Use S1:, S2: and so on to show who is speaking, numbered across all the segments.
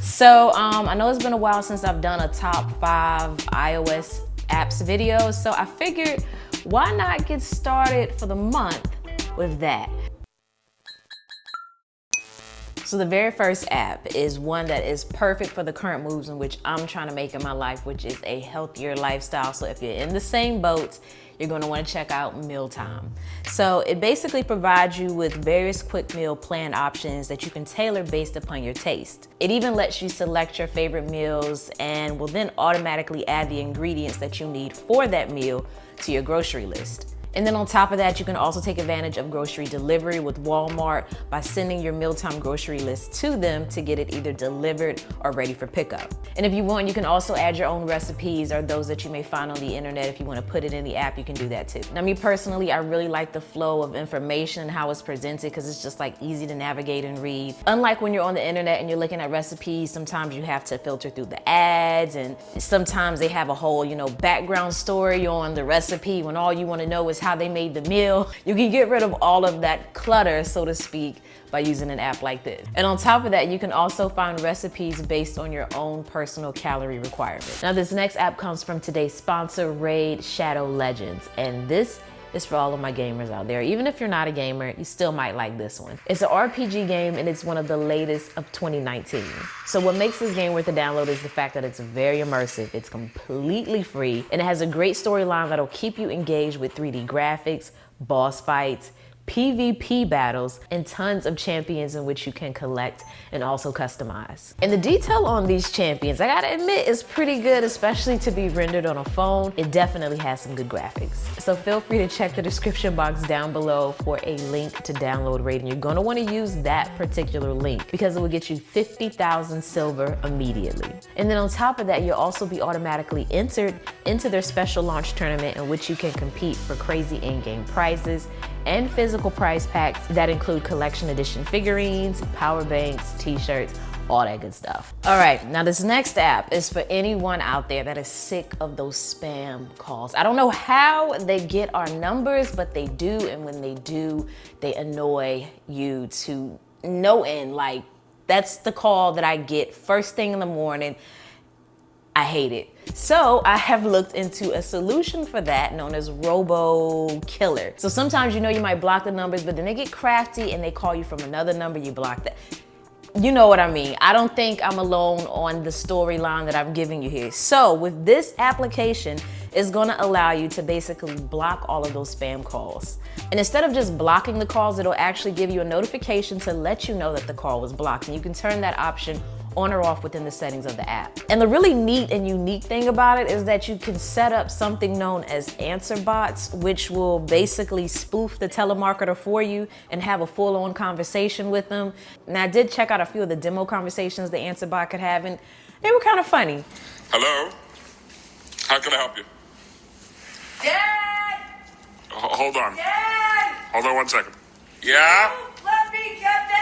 S1: So I know it's been a while since I've done a top 5 iOS apps video, so I figured why not get started for the month with that. So the very first app is one that is perfect for the current moves in which I'm trying to make in my life, which is a healthier lifestyle. So if you're in the same boat, you're gonna wanna check out Mealtime. So it basically provides you with various quick meal plan options that you can tailor based upon your taste. It even lets you select your favorite meals and will then automatically add the ingredients that you need for that meal to your grocery list. And then on top of that, you can also take advantage of grocery delivery with Walmart by sending your Mealtime grocery list to them to get it either delivered or ready for pickup. And if you want, you can also add your own recipes or those that you may find on the internet. If you want to put it in the app, you can do that too. Now, me personally, I really like the flow of information and how it's presented because it's just like easy to navigate and read. Unlike when you're on the internet and you're looking at recipes, sometimes you have to filter through the ads, and sometimes they have a whole, background story on the recipe when all you want to know is how they made the meal. You can get rid of all of that clutter, so to speak, by using an app like this. And on top of that, you can also find recipes based on your own personal calorie requirements. Now, this next app comes from today's sponsor, Raid Shadow Legends, and this is for all of my gamers out there. Even if you're not a gamer, you still might like this one. It's an RPG game and it's one of the latest of 2019. So what makes this game worth a download is the fact that it's very immersive, it's completely free, and it has a great storyline that'll keep you engaged with 3D graphics, boss fights, PvP battles, and tons of champions in which you can collect and also customize. And the detail on these champions, I gotta admit, is pretty good, especially to be rendered on a phone. It definitely has some good graphics. So feel free to check the description box down below for a link to download Raid, and you're gonna wanna use that particular link because it will get you 50,000 silver immediately. And then on top of that, you'll also be automatically entered into their special launch tournament in which you can compete for crazy in-game prizes and physical prize packs that include collection edition figurines, power banks, t-shirts, all that good stuff. All right, now this next app is for anyone out there that is sick of those spam calls. I don't know how they get our numbers, but they do, and when they do, they annoy you to no end. Like, that's the call that I get first thing in the morning. I hate it. So I have looked into a solution for that known as RoboKiller. So sometimes you might block the numbers, but then they get crafty and they call you from another number, you block that. You know what I mean. I don't think I'm alone on the storyline that I'm giving you here. So with this application, it's gonna allow you to basically block all of those spam calls. And instead of just blocking the calls, it'll actually give you a notification to let you know that the call was blocked. And you can turn that option on or off within the settings of the app. And the really neat and unique thing about it is that you can set up something known as answer bots, which will basically spoof the telemarketer for you and have a full-on conversation with them. Now, I did check out a few of the demo conversations the answer bot could have, and they were kind of funny.
S2: Hello? How can I help you?
S3: Dad!
S2: Hold on.
S3: Dad!
S2: Hold on 1 second. Yeah?
S3: Let me get the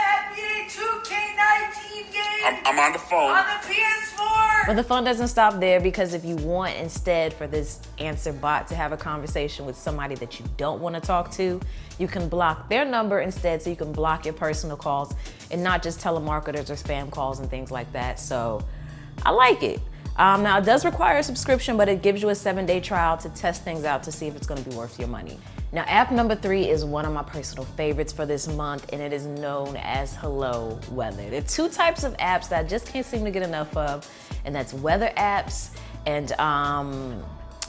S3: NBA 2K19 game
S2: I'm on the phone.
S3: on the PS4!
S1: But the fun doesn't stop there, because if you want instead for this answer bot to have a conversation with somebody that you don't want to talk to, you can block their number instead, so you can block your personal calls and not just telemarketers or spam calls and things like that. So I like it. Now, it does require a subscription, but it gives you a 7-day trial to test things out to see if it's going to be worth your money. Now, app number 3 is one of my personal favorites for this month, and it is known as Hello Weather. There are 2 types of apps that I just can't seem to get enough of, and that's weather apps and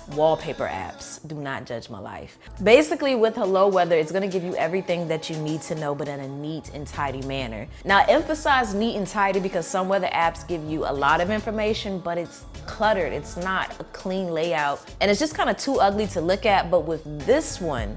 S1: wallpaper apps. Do not judge my life. Basically, with Hello Weather, it's gonna give you everything that you need to know, but in a neat and tidy manner. Now, I emphasize neat and tidy because some weather apps give you a lot of information, but it's cluttered. It's not a clean layout, and it's just kind of too ugly to look at. But with this one,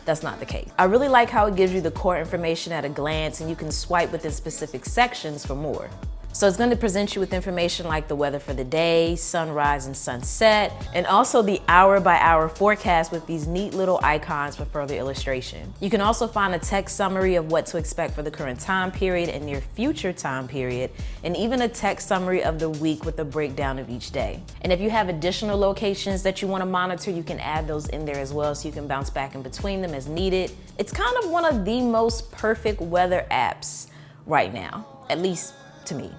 S1: that's not the case. I really like how it gives you the core information at a glance, and you can swipe within specific sections for more. So it's going to present you with information like the weather for the day, sunrise and sunset, and also the hour-by-hour forecast with these neat little icons for further illustration. You can also find a text summary of what to expect for the current time period and near future time period, and even a text summary of the week with a breakdown of each day. And if you have additional locations that you want to monitor, you can add those in there as well, so you can bounce back in between them as needed. It's kind of one of the most perfect weather apps right now, at least to me.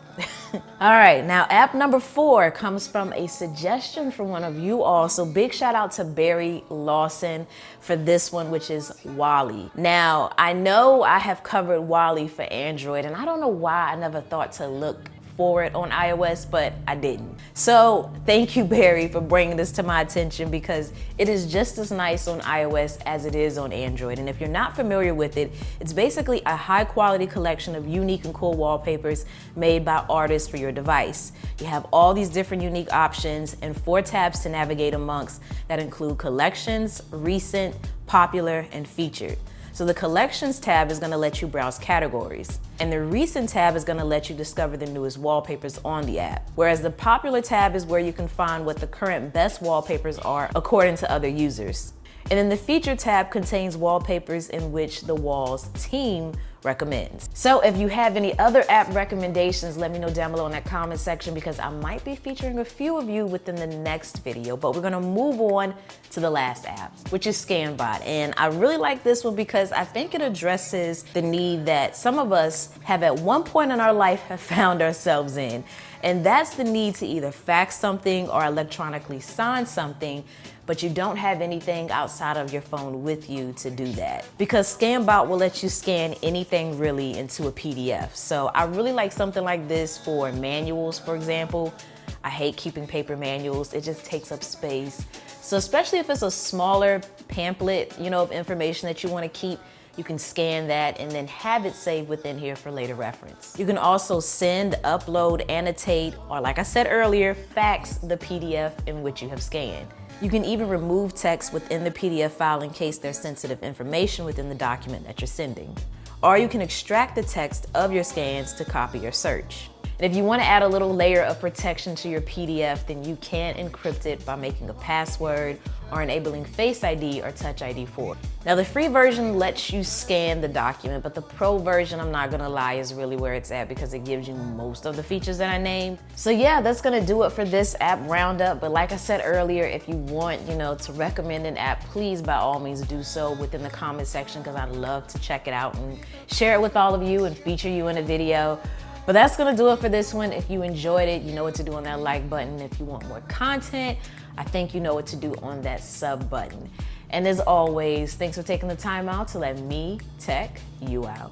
S1: All right, now app number 4 comes from a suggestion from one of you all. So big shout out to Barry Lawson for this one, which is Wally. Now, I know I have covered Wally for Android, and I don't know why I never thought to look for it on iOS, but I didn't. So thank you, Barry, for bringing this to my attention, because it is just as nice on iOS as it is on Android. And if you're not familiar with it, it's basically a high quality collection of unique and cool wallpapers made by artists for your device. You have all these different unique options and 4 tabs to navigate amongst that include collections, recent, popular, and featured. So the Collections tab is going to let you browse categories, and the Recent tab is going to let you discover the newest wallpapers on the app, whereas the Popular tab is where you can find what the current best wallpapers are according to other users. And then the Feature tab contains wallpapers in which the Walls team recommends. So if you have any other app recommendations, let me know down below in that comment section, because I might be featuring a few of you within the next video. But we're gonna move on to the last app, which is ScanBy. And I really like this one because I think it addresses the need that some of us have at one point in our life have found ourselves in. And that's the need to either fax something or electronically sign something, but you don't have anything outside of your phone with you to do that. Because ScanBy will let you scan anything really into a PDF. So I really like something like this for manuals, for example. I hate keeping paper manuals, it just takes up space. So especially if it's a smaller pamphlet, of information that you want to keep, you can scan that and then have it saved within here for later reference. You can also send, upload, annotate, or like I said earlier, fax the PDF in which you have scanned. You can even remove text within the PDF file in case there's sensitive information within the document that you're sending. Or you can extract the text of your scans to copy or search. And if you want to add a little layer of protection to your PDF, then you can encrypt it by making a password or enabling Face ID or Touch ID for it. Now the free version lets you scan the document, but the pro version, I'm not gonna lie, is really where it's at because it gives you most of the features that I named. So yeah, that's gonna do it for this app roundup. But like I said earlier, if you want, to recommend an app, please by all means do so within the comment section, because I'd love to check it out and share it with all of you and feature you in a video. But that's gonna do it for this one. If you enjoyed it, you know what to do on that like button. If you want more content, I think you know what to do on that sub button. And as always, thanks for taking the time out to let me tech you out.